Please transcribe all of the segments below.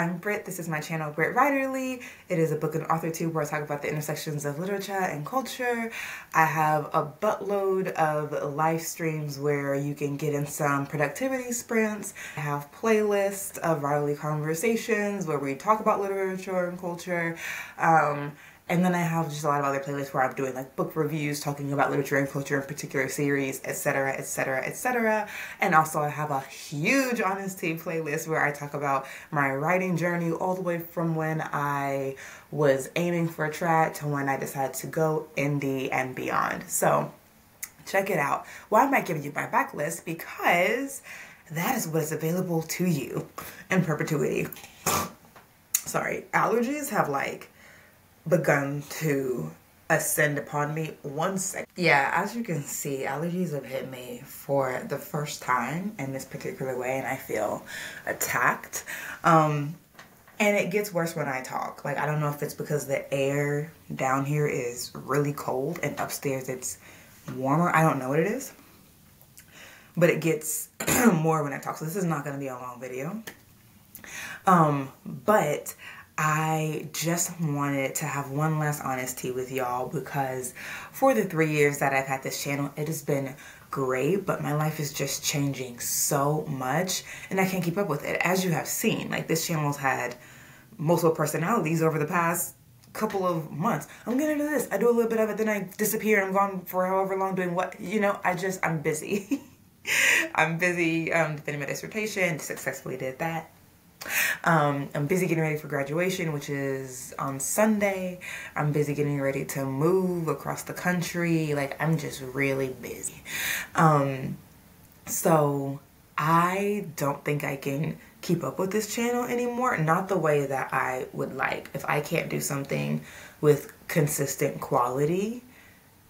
I'm Britt. This is my channel, Brittwriterly. It is a book and author tube where I talk about the intersections of literature and culture. I have a buttload of live streams where you can get in some productivity sprints. I have playlists of writerly conversations where we talk about literature and culture. And then I have just a lot of other playlists where I'm doing like book reviews, talking about literature and culture in particular series, etc., etc., etc. And also I have a huge Honestea playlist where I talk about my writing journey all the way from when I was aiming for a trad to when I decided to go indie and beyond. So check it out. Why am I giving you my backlist? Because that is what is available to you in perpetuity. Sorry, allergies have like begun to ascend upon me. 1 second. Yeah, as you can see, allergies have hit me for the first time in this particular way, and I feel attacked. And it gets worse when I talk. Like, I don't know if it's because the air down here is really cold and upstairs it's warmer. I don't know what it is, but it gets more when I talk. So this is not going to be a long video. But I just wanted to have one last honesty with y'all because for the 3 years that I've had this channel, it has been great, but my life is just changing so much and I can't keep up with it. As you have seen, like, this channel's had multiple personalities over the past couple of months. I'm gonna do this, I do a little bit of it, then I disappear, I'm gone for however long doing what, you know, I'm busy. I'm busy defending my dissertation, successfully did that. I'm busy getting ready for graduation, which is on Sunday. I'm busy getting ready to move across the country. Like, I'm just really busy. So I don't think I can keep up with this channel anymore. Not the way that I would like. If I can't do something with consistent quality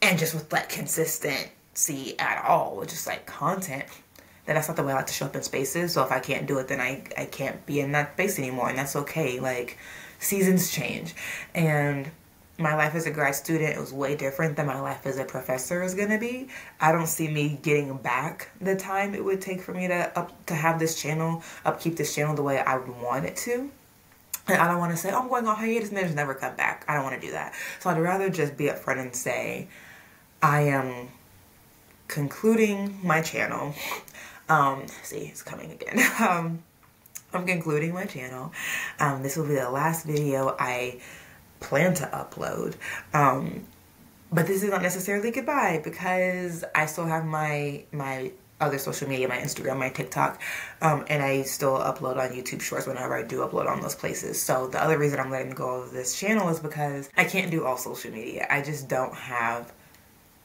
and just with like consistency at all, with just like content, that's not the way I like to show up in spaces. So if I can't do it, then I can't be in that space anymore, and that's okay. Like, seasons change, and my life as a grad student, it was way different than my life as a professor is gonna be. I don't see me getting back the time it would take for me to have this channel, upkeep this channel the way I would want it to. And I don't want to say, oh, I'm going on hiatus and then just never come back. I don't want to do that. So I'd rather just be upfront and say, I am concluding my channel. See, it's coming again. I'm concluding my channel. This will be the last video I plan to upload. But this is not necessarily goodbye because I still have my other social media, my Instagram, my TikTok, and I still upload on YouTube Shorts whenever I do upload on those places. So the other reason I'm letting go of this channel is because I can't do all social media. I just don't have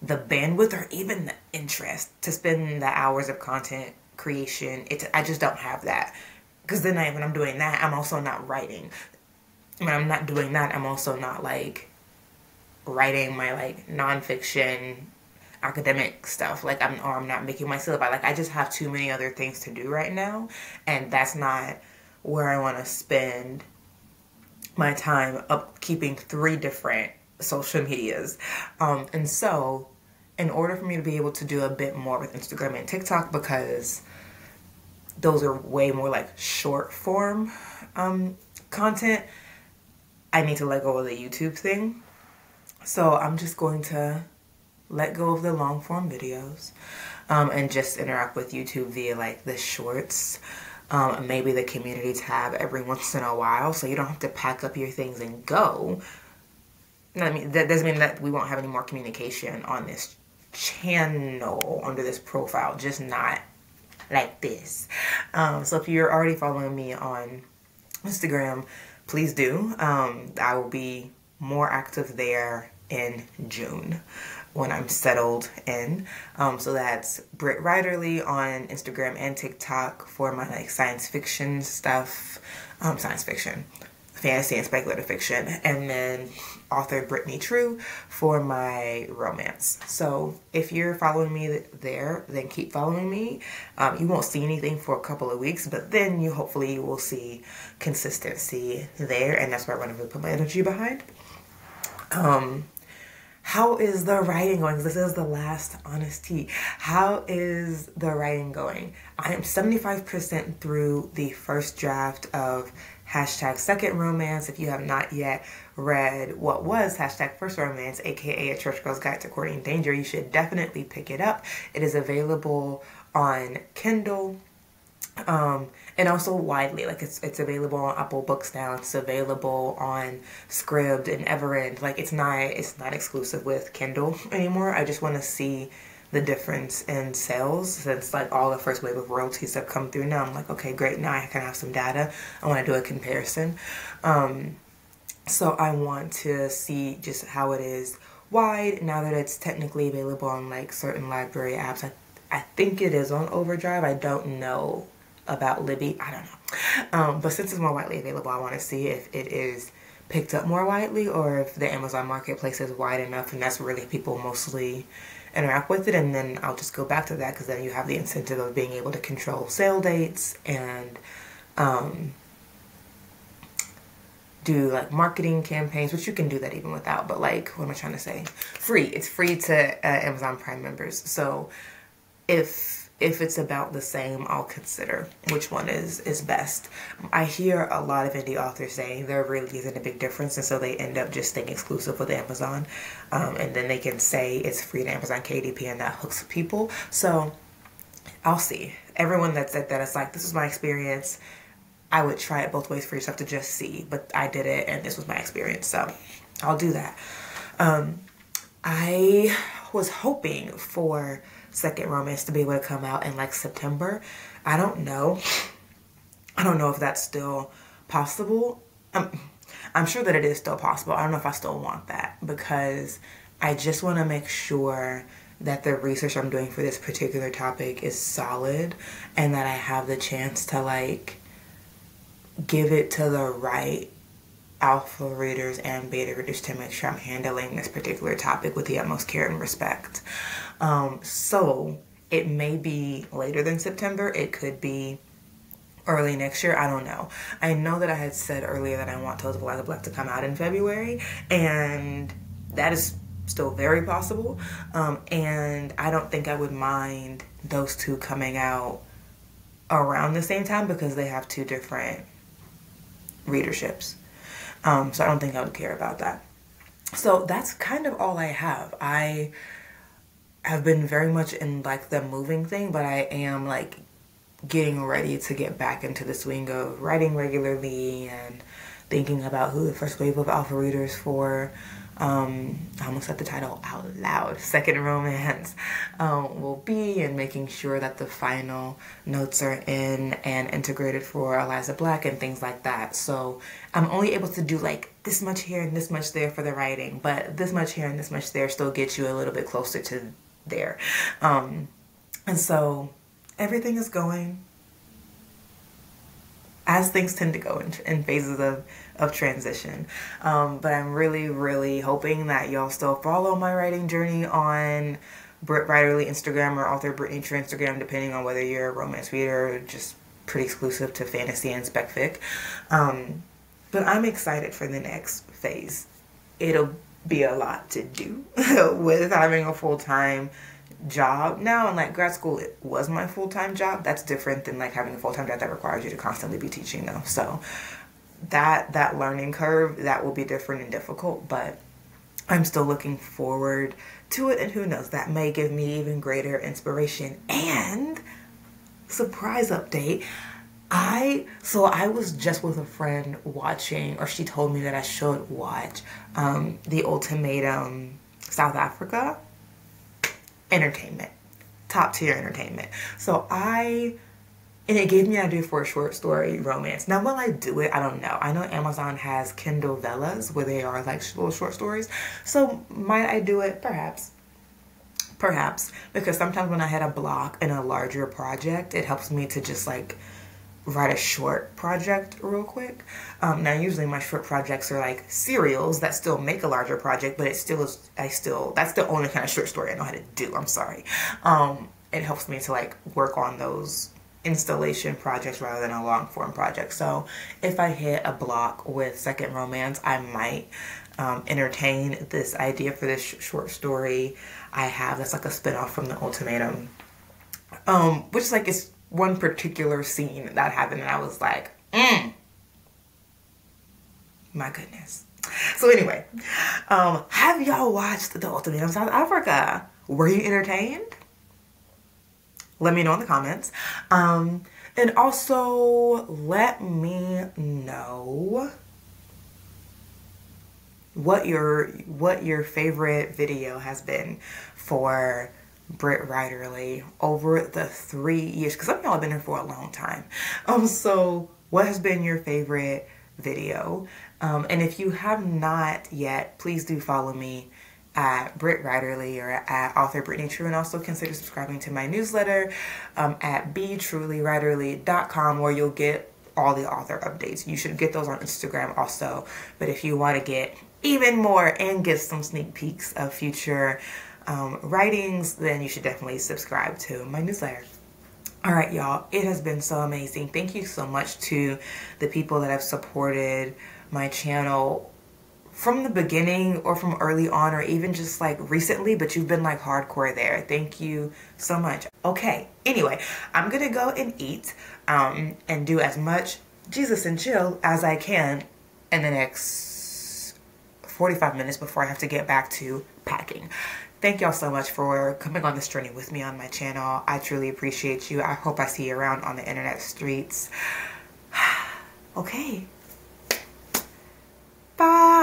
the bandwidth or even the interest to spend the hours of content creation. I just don't have that, because then when I'm doing that, I'm also not writing. When I'm not doing that, I'm also not like writing my like nonfiction academic stuff. Like, I'm not making my syllabi. Like, I just have too many other things to do right now, and that's not where I want to spend my time upkeeping 3 different social medias. And so in order for me to be able to do a bit more with Instagram and TikTok, because those are way more like short form content, I need to let go of the YouTube thing. So I'm just going to let go of the long form videos and just interact with YouTube via like the shorts, maybe the community tab every once in a while, so you don't have to pack up your things and go. I mean, that doesn't mean that we won't have any more communication on this channel under this profile, just not like this. So if you're already following me on Instagram, please do. I will be more active there in June when I'm settled in. So that's Brittwriterly on Instagram and TikTok for my like science fiction stuff, fantasy and speculative fiction, and then authorbrittneytrue for my romance. So if you're following me there, then keep following me. You won't see anything for a couple of weeks, but then hopefully you will see consistency there, and that's where I want to put my energy behind. How is the writing going? This is the last honesty. How is the writing going? I am 75% through the first draft of hashtag second romance. If you have not yet read what was hashtag first romance, aka A Church Girl's Guide to Courting Danger, you should definitely pick it up. It is available on Kindle. And also widely, like it's available on Apple Books now. It's available on Scribd and Everend. Like it's not exclusive with Kindle anymore. I just want to see the difference in sales, since like all the first wave of royalties have come through now. I'm like, okay, great, now I can have some data. I want to do a comparison. So I want to see just how it is wide now that it's technically available on like certain library apps. I think it is on Overdrive. I don't know about Libby. I don't know. But since it's more widely available, I want to see if it is picked up more widely, or if the Amazon marketplace is wide enough and that's really people mostly interact with it. And then I'll just go back to that, because then you have the incentive of being able to control sale dates and do like marketing campaigns, which you can do that even without. But like, what am I trying to say? Free. It's free to Amazon Prime members. So if it's about the same, I'll consider which one is best. I hear a lot of indie authors saying there really isn't a big difference, and so they end up just staying exclusive with Amazon, and then they can say it's free to Amazon KDP, and that hooks people. So I'll see. Everyone that said that, it's like, this is my experience. I would try it both ways for yourself to just see, but I did it and this was my experience, so I'll do that. I was hoping for second romance to be able to come out in like September. I don't know if that's still possible. I'm sure that it is still possible. I don't know if I still want that, because I just want to make sure that the research I'm doing for this particular topic is solid, and that I have the chance to like give it to the right alpha readers and beta readers to make sure I'm handling this particular topic with the utmost care and respect. So it may be later than September. It could be early next year. I don't know. I know that I had said earlier that I want Tales of Eliza Black to come out in February, and that is still very possible. And I don't think I would mind those two coming out around the same time, because they have two different readerships. So I don't think I would care about that. So that's kind of all I have. I have been very much in like the moving thing, but I am like getting ready to get back into the swing of writing regularly and thinking about who the first wave of alpha readers for I almost said the title out loud, second romance, will be, and making sure that the final notes are in and integrated for Eliza Black and things like that. So I'm only able to do like this much here and this much there for the writing, but this much here and this much there still gets you a little bit closer to there. And so everything is going as things tend to go in phases of transition. But I'm really, really hoping that y'all still follow my writing journey on brittwriterly Instagram or authorbrittneytrue Instagram, depending on whether you're a romance reader or just pretty exclusive to fantasy and spec fic. But I'm excited for the next phase. It'll be a lot to do with having a full-time job now, and like grad school, it was my full-time job. That's different than like having a full-time job that requires you to constantly be teaching though. So that learning curve, that will be different and difficult, but I'm still looking forward to it, and who knows, that may give me even greater inspiration. And surprise update, I was just with a friend watching, or she told me that I should watch The Ultimatum South Africa. Entertainment, top tier entertainment. So and it gave me an idea for a short story romance. Now, will I do it? I don't know. I know Amazon has Kindle Vellas where they are like little short stories. So might I do it? Perhaps. Perhaps. Because sometimes when I had a block in a larger project, it helps me to just like write a short project real quick. Now usually my short projects are like serials that still make a larger project, but it still is, that's the only kind of short story I know how to do. I'm sorry. It helps me to like work on those installation projects rather than a long form project. So if I hit a block with second romance, I might entertain this idea for this short story I have that's like a spinoff from The Ultimatum, which is like, it's one particular scene that happened and I was like, My goodness. So anyway, have y'all watched The Ultimate of South Africa? Were you entertained? Let me know in the comments. And also let me know what your favorite video has been for brittwriterly over the 3 years, because some of y'all have been here for a long time. So what has been your favorite video? And if you have not yet, please do follow me at brittwriterly or at authorbrittneytrue, and also consider subscribing to my newsletter at betruelywriterly.com, where you'll get all the author updates. You should get those on Instagram also, but if you want to get even more and get some sneak peeks of future writings, then you should definitely subscribe to my newsletter. All right, y'all, it has been so amazing. Thank you so much to the people that have supported my channel from the beginning or from early on, or even just like recently, but you've been like hardcore there. Thank you so much. Okay, anyway, I'm gonna go and eat and do as much Jesus and chill as I can in the next 45 minutes before I have to get back to packing. Thank y'all so much for coming on this journey with me on my channel. I truly appreciate you. I hope I see you around on the internet streets. Okay. Bye.